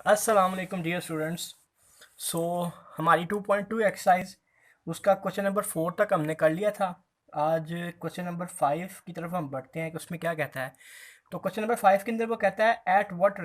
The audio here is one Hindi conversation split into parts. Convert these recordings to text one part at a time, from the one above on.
अस्सलाम वालेकुम डियर स्टूडेंट्स। सो हमारी 2.2 एक्सरसाइज उसका क्वेश्चन नंबर 4 तक हमने कर लिया था। आज क्वेश्चन नंबर 5 की तरफ हम बढ़ते हैं कि उसमें क्या कहता है। तो क्वेश्चन नंबर 5 के अंदर वो कहता है eight what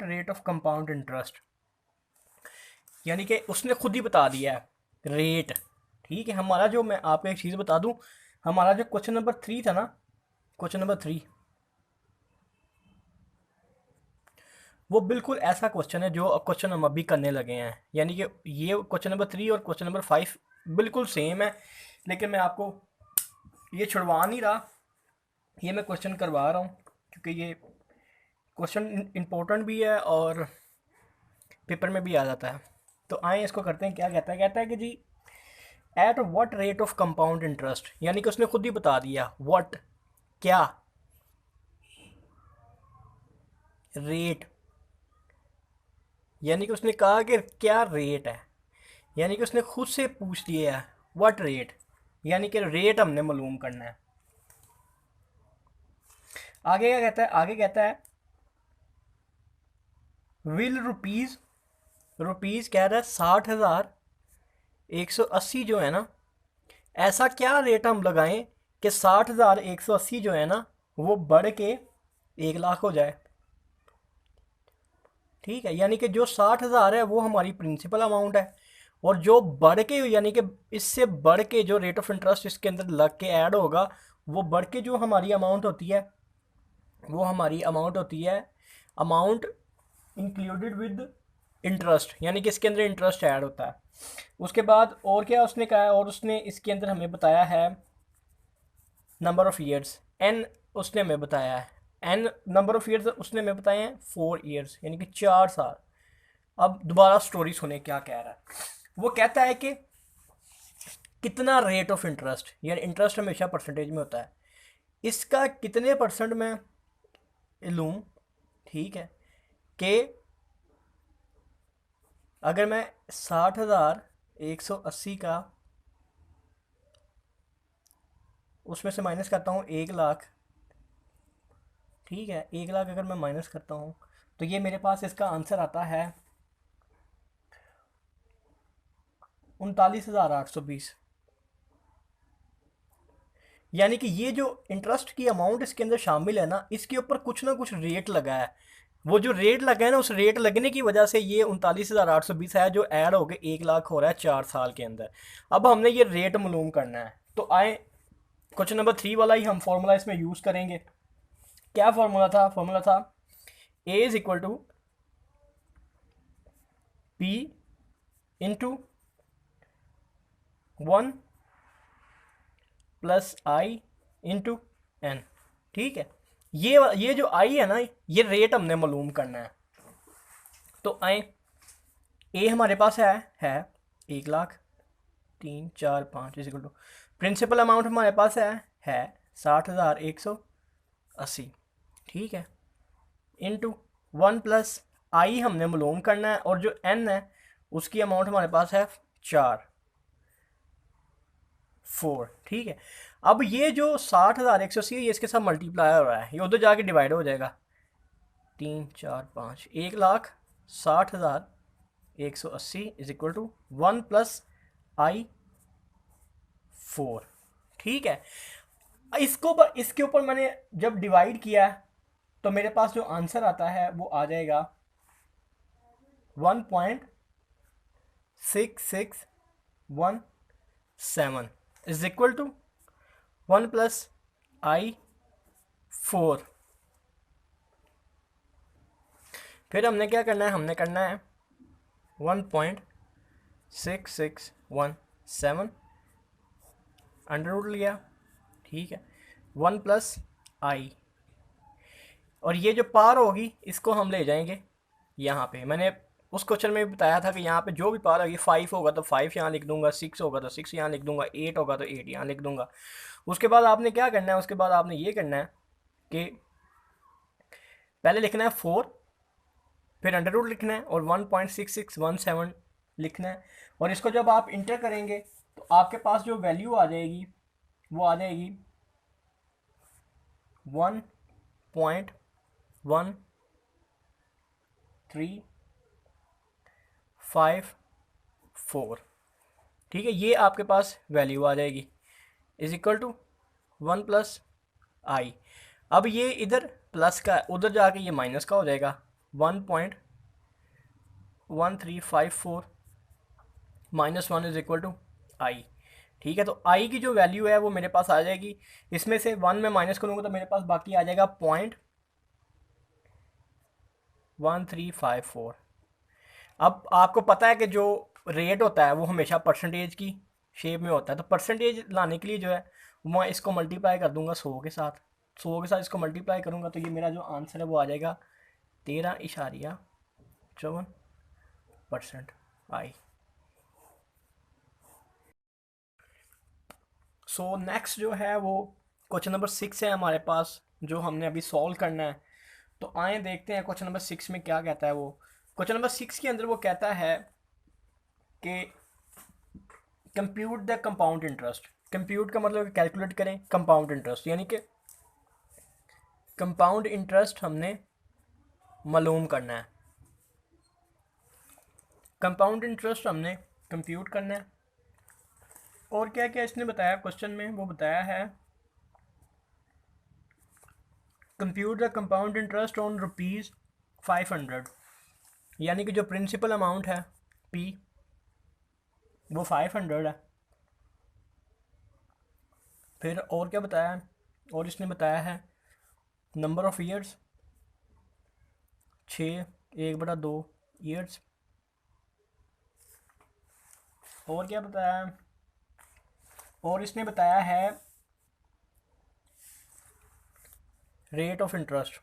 rate of compound interest, यानी कि उसने खुद ही बता दिया है रेट। ठीक है, हमारा जो, मैं आपको एक चीज़ बता दूं, हमारा जो क्वेश्चन नंबर 3 था ना, क्वेश्चन नंबर 3 वो बिल्कुल ऐसा क्वेश्चन है जो क्वेश्चन हम अभी करने लगे हैं। यानी कि ये क्वेश्चन नंबर 3 और क्वेश्चन नंबर 5 बिल्कुल सेम है, लेकिन मैं आपको ये छुड़वा नहीं रहा, ये मैं क्वेश्चन करवा रहा हूँ क्योंकि ये क्वेश्चन इम्पोर्टेंट भी है और पेपर में भी आ जाता है। तो आए इसको करते हैं। क्या कहता है कि जी at what rate of compound interest, यानी कि उसने खुद ही बता दिया व्हाट, क्या, रेट, यानी कि उसने कहा कि क्या रेट है, यानी कि उसने खुद से पूछ लिया है व्हाट रेट, यानी कि रेट हमने मालूम करना है। आगे कहता है विल रुपीज़, रुपीज़ कह रहा है 60,180 जो है ना, ऐसा क्या रेट हम लगाएं कि 60,180 जो है ना वो बढ़ के 1 लाख हो जाए। ठीक है, यानी कि जो 60,000 है वो हमारी प्रिंसिपल अमाउंट है, और जो बढ़ के, यानी कि इससे बढ़ के जो रेट ऑफ इंटरेस्ट इसके अंदर लग के ऐड होगा, वो बढ़ के जो हमारी अमाउंट होती है, वो हमारी अमाउंट होती है अमाउंट इंक्लूडेड विद इंटरेस्ट, यानी कि इसके अंदर इंटरेस्ट ऐड होता है। उसके बाद और क्या उसने कहा है, और उसने इसके अंदर हमें बताया है नंबर ऑफ़ ईयर्स, एन उसने हमें बताया है, एन नंबर ऑफ़ ईयर्स उसने हमें बताए हैं 4 ईयर्स, यानी कि 4 साल। अब दोबारा स्टोरी सुने क्या कह रहा है। वो कहता है कि कितना रेट ऑफ इंटरेस्ट, यानी इंटरेस्ट हमेशा परसेंटेज में होता है, इसका कितने परसेंट में लूँ। ठीक है, कि अगर मैं 60,180 का उसमें से माइनस करता हूँ 1 लाख, ठीक है, 1 लाख अगर मैं माइनस करता हूँ तो ये मेरे पास इसका आंसर आता है 39,820। यानी कि ये जो इंटरेस्ट की अमाउंट इसके अंदर शामिल है ना, इसके ऊपर कुछ ना कुछ रेट लगा है। वो जो रेट लगा है ना, उस रेट लगने की वजह से ये 39,820 है जो ऐड हो गए 1 लाख हो रहा है 4 साल के अंदर। अब हमने ये रेट मालूम करना है, तो आए क्वेश्चन नंबर 3 वाला ही हम फॉर्मूला इसमें यूज़ करेंगे। क्या फॉर्मूला था A is equal to P into 1 plus I into N. ठीक है, ये जो आई है ना, ये रेट हमने मालूम करना है। तो आए, ए हमारे पास है 1 lakh, 3, 4, 5 is equal to, principal amount हमारे पास है 60,180। ठीक है, इंटू 1 प्लस आई हमने मालूम करना है, और जो एन है उसकी अमाउंट हमारे पास है 4। ठीक है, अब ये जो 60,180 है ये इसके साथ मल्टीप्लाई हो रहा है, ये उधर जाके डिवाइड हो जाएगा। 3, 4, 5, 1,60,180 is equal to 1 plus I 4। ठीक है, इसके ऊपर मैंने जब डिवाइड किया तो मेरे पास जो आंसर आता है वो आ जाएगा 1.6617 is equal to 1 plus I 4। फिर हमने क्या करना है, हमने करना है 1.6617 अंडर रूट लिया। ठीक है, 1 प्लस I, और ये जो पार होगी इसको हम ले जाएंगे यहाँ पे। मैंने उस क्वेश्चन में भी बताया था कि यहाँ पे जो भी पार होगी, 5 होगा तो 5 यहाँ लिख दूंगा, 6 होगा तो 6 यहाँ लिख दूंगा, 8 होगा तो 8 यहाँ लिख दूंगा। उसके बाद आपने क्या करना है, उसके बाद आपने ये करना है कि पहले लिखना है 4, फिर अंडर रूट लिखना है और 1.6617 लिखना है, और इसको जब आप इंटर करेंगे तो आपके पास जो वैल्यू आ जाएगी वो आ जाएगी 1.1 354, ठीक है, ये आपके पास वैल्यू आ जाएगी इज इक्वल टू 1 प्लस आई। अब ये इधर प्लस का उधर जाके ये माइनस का हो जाएगा 1.1354 -1 इज इक्वल टू आई। ठीक है, तो आई की जो वैल्यू है वो मेरे पास आ जाएगी, इसमें से 1 में माइनस करूँगा तो मेरे पास बाकी आ जाएगा 0.1354। अब आपको पता है कि जो रेट होता है वो हमेशा परसेंटेज की शेप में होता है, तो परसेंटेज लाने के लिए जो है मैं इसको मल्टीप्लाई कर दूंगा 100 के साथ, 100 के साथ इसको मल्टीप्लाई करूंगा तो ये मेरा जो आंसर है वो आ जाएगा 13.54% आई। सो नेक्स्ट जो है वो क्वेश्चन नंबर 6 है हमारे पास, जो हमने अभी सॉल्व करना है। तो आए देखते हैं क्वेश्चन नंबर 6 में क्या कहता है। वो क्वेश्चन नंबर 6 के अंदर वो कहता है कि compute the compound interest. Compute का मतलब कैलकुलेट करें कंपाउंड इंटरेस्ट, यानी कि कंपाउंड इंटरेस्ट हमने मालूम करना है। कंपाउंड इंटरेस्ट हमने कंप्यूट करना है। और क्या क्या इसने बताया क्वेश्चन में, वो बताया है compute the compound interest on ₹500, यानी कि जो प्रिंसिपल अमाउंट है P वो 500 है। फिर और क्या बताया है, और इसने बताया है नंबर ऑफ ईयर्स 6, 1/2 ईयर्स। और क्या बताया है, और इसने बताया है rate of interest.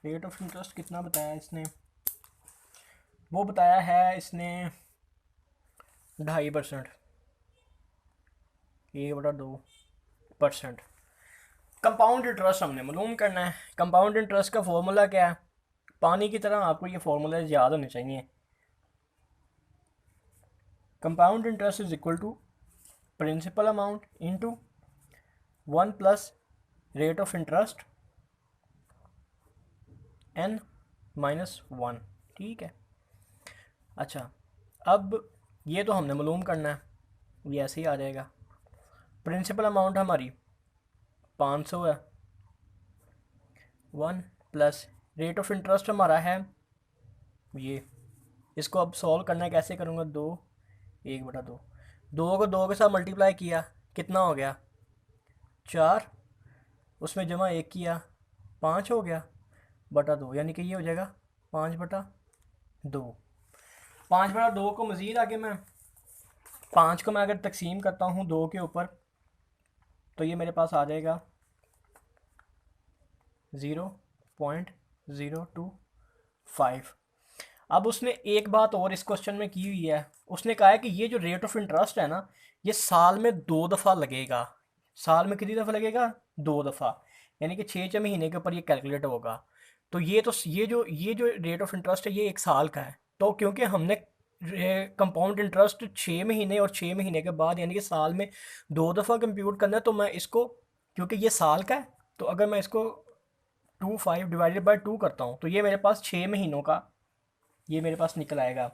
Rate of interest कितना बताया इसने, वो बताया है इसने 2.5%, 1/2%। कंपाउंड इंटरेस्ट हमने मालूम करना है। कंपाउंड इंटरेस्ट का फॉर्मूला क्या है, पानी की तरह आपको ये फॉर्मूला याद होने चाहिए। Compound interest is equal to principal amount into 1 plus rate of interest n-1। ठीक है, अच्छा अब ये तो हमने मालूम करना है, ये ऐसे ही आ जाएगा। प्रिंसिपल अमाउंट हमारी 500 है, 1 प्लस रेट ऑफ इंटरेस्ट हमारा है ये। इसको अब सॉल्व करना है, कैसे करूँगा, 2, 1/2, 2 को 2 के साथ मल्टीप्लाई किया कितना हो गया 4, उसमें जमा 1 किया 5 हो गया बटा 2, यानी कि ये हो जाएगा 5/2। 5/2 को मज़ीद आगे मैं 5 को मैं अगर तकसीम करता हूँ 2 के ऊपर तो ये मेरे पास आ जाएगा 0.025। अब उसने एक बात और इस क्वेश्चन में की हुई है, उसने कहा है कि ये जो रेट ऑफ इंटरेस्ट है ना ये साल में 2 दफ़ा लगेगा। साल में कितनी दफ़ा लगेगा, 2 दफ़ा, यानी कि 6 महीने के ऊपर ये कैलकुलेट होगा। तो ये जो रेट ऑफ इंटरेस्ट है ये 1 साल का है। तो क्योंकि हमने कंपाउंड इंटरेस्ट 6 महीने और 6 महीने के बाद यानी कि साल में 2 दफ़ा कंप्यूट करना है, तो मैं इसको, क्योंकि ये साल का है, तो अगर मैं इसको 2 करता हूँ तो ये मेरे पास 6 महीनों का ये मेरे पास निकल आएगा।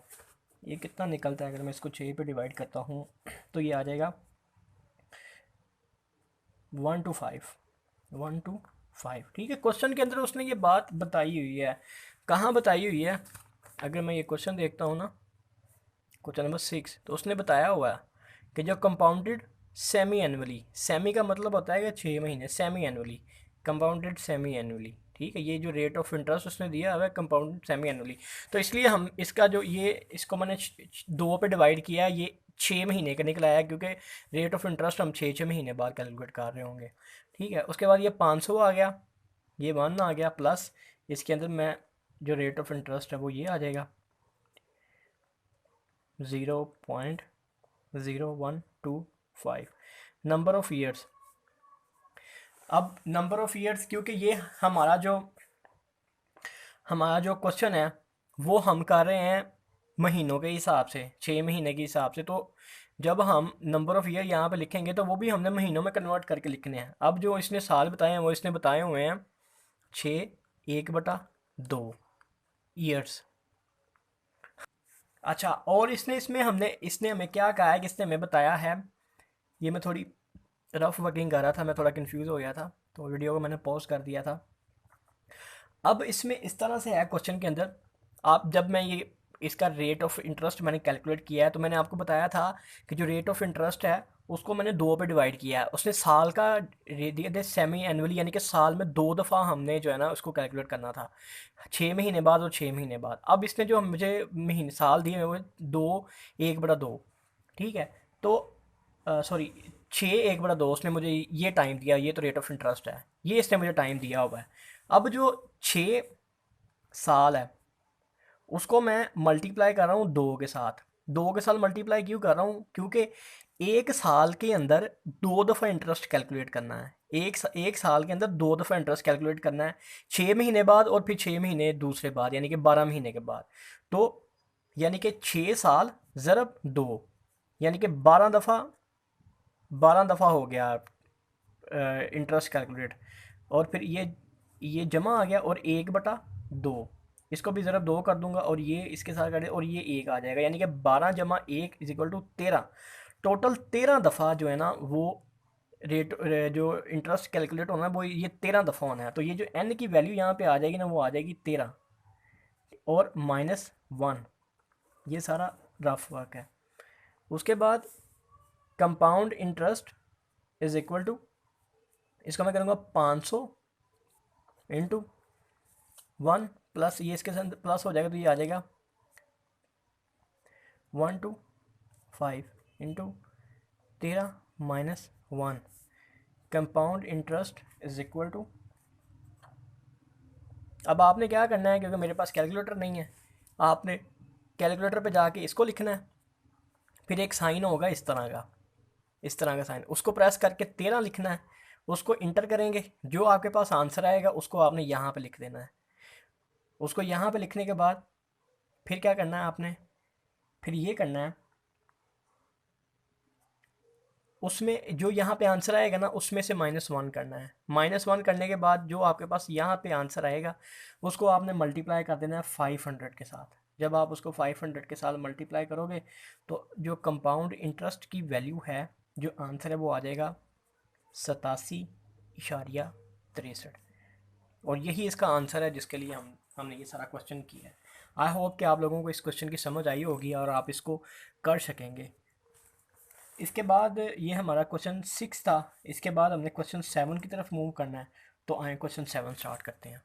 ये कितना निकलता है, अगर मैं इसको 6 पे डिवाइड करता हूँ तो ये आ जाएगा 1/5। ठीक है, क्वेश्चन के अंदर उसने ये बात बताई हुई है। कहाँ बताई हुई है, अगर मैं ये क्वेश्चन देखता हूँ ना क्वेश्चन नंबर 6, तो उसने बताया हुआ है कि जो कंपाउंडेड सेमी एनुअली, सेमी का मतलब होता है कि 6 महीने, semi annually, compounded semi annually. ठीक है, ये जो रेट ऑफ इंटरेस्ट उसने दिया हुआ है कंपाउंडेड सेमी एनुअली, तो इसलिए हम इसका जो ये इसको मैंने 2 पे डिवाइड किया, ये 6 महीने का निकला है, क्योंकि रेट ऑफ इंटरेस्ट हम 6 महीने बाद कैलकुलेट कर रहे होंगे। ठीक है, उसके बाद ये 500 आ गया, ये 1 आ गया, प्लस इसके अंदर मैं जो रेट ऑफ इंटरेस्ट है वो ये आ जाएगा 0.0125। नंबर ऑफ ईयर्स, अब नंबर ऑफ ईयर्स, क्योंकि ये हमारा जो क्वेश्चन है वो हम कर रहे हैं महीनों के हिसाब से, 6 महीने के हिसाब से, तो जब हम नंबर ऑफ़ ईयर यहाँ पे लिखेंगे तो वो भी हमने महीनों में कन्वर्ट करके लिखने हैं। अब जो इसने साल बताए हैं वो इसने बताए हुए हैं 6/1/2 ईयर्स। अच्छा, और इसने इसमें हमने इसने हमें क्या कहा है कि इसने हमें बताया है, ये मैं थोड़ी रफ वर्किंग कर रहा था, मैं थोड़ा कंफ्यूज हो गया था तो वीडियो को मैंने पॉज कर दिया था। अब इसमें इस तरह से है क्वेश्चन के अंदर, आप जब मैं ये इसका रेट ऑफ इंटरेस्ट मैंने कैलकुलेट किया है तो मैंने आपको बताया था कि जो रेट ऑफ इंटरेस्ट है उसको मैंने दो पे डिवाइड किया है। उसने साल का रेट दिया था सेमी एनुअली, यानी कि साल में दो दफ़ा हमने जो है ना उसको कैलकुलेट करना था, 6 महीने बाद और 6 महीने बाद। अब इसने जो मुझे महीने साल दिए हैं वो 2/1/2, ठीक है। तो सॉरी, 6/1/2 उसने मुझे ये टाइम दिया, ये तो रेट ऑफ इंटरेस्ट है, ये इसने मुझे टाइम दिया हुआ है। अब जो 6 साल है उसको मैं मल्टीप्लाई कर रहा हूँ 2 के साथ। 2 के साथ मल्टीप्लाई क्यों कर रहा हूँ, क्योंकि एक साल के अंदर दो दफ़ा इंटरेस्ट कैलकुलेट करना है। एक साल के अंदर दो दफ़ा इंटरेस्ट कैलकुलेट करना है, 6 महीने बाद और फिर 6 महीने दूसरे बाद, यानी कि 12 महीने के बाद। तो यानी कि 6 साल ज़रब 2, यानी कि 12 दफ़ा, 12 दफ़ा हो गया इंटरेस्ट कैलकुलेट। और फिर ये जमा आ गया, और 1/2, इसको भी ज़रा 2 कर दूंगा और ये इसके साथ कर दे और ये 1 आ जाएगा, यानी कि 12 + 1 = 13। टोटल 13 दफ़ा जो है ना वो रेट जो इंटरेस्ट कैलकुलेट होना है वो ये 13 दफ़ा होना है। तो ये जो एन की वैल्यू यहाँ पे आ जाएगी ना वो आ जाएगी 13 और -1। ये सारा रफ वर्क है। उसके बाद compound interest is equal to, इसका मैं करूँगा 500 इंटू 1 प्लस ये इसके साथ प्लस हो जाएगा तो ये आ जाएगा 1/5 into 13 - 1। Compound interest is equal to, अब आपने क्या करना है, क्योंकि मेरे पास कैलकुलेटर नहीं है, आपने कैलकुलेटर पे जाके इसको लिखना है, फिर एक साइन होगा इस तरह का, इस तरह का साइन, उसको प्रेस करके 13 लिखना है, उसको इंटर करेंगे, जो आपके पास आंसर आएगा उसको आपने यहाँ पे लिख देना है। उसको यहाँ पे लिखने के बाद फिर क्या करना है आपने, फिर ये करना है, उसमें जो यहाँ पे आंसर आएगा ना उसमें से -1 करना है। -1 करने के बाद जो आपके पास यहाँ पे आंसर आएगा उसको आपने मल्टीप्लाई कर देना है 500 के साथ। जब आप उसको 500 के साथ मल्टीप्लाई करोगे तो जो कंपाउंड इंटरेस्ट की वैल्यू है, जो आंसर है वो आ जाएगा 87.63। और यही इसका आंसर है जिसके लिए हमने ये सारा क्वेश्चन किया है। आई होप कि आप लोगों को इस क्वेश्चन की समझ आई होगी और आप इसको कर सकेंगे। इसके बाद ये हमारा क्वेश्चन 6 था, इसके बाद हमने क्वेश्चन 7 की तरफ मूव करना है। तो आए क्वेश्चन 7 स्टार्ट करते हैं।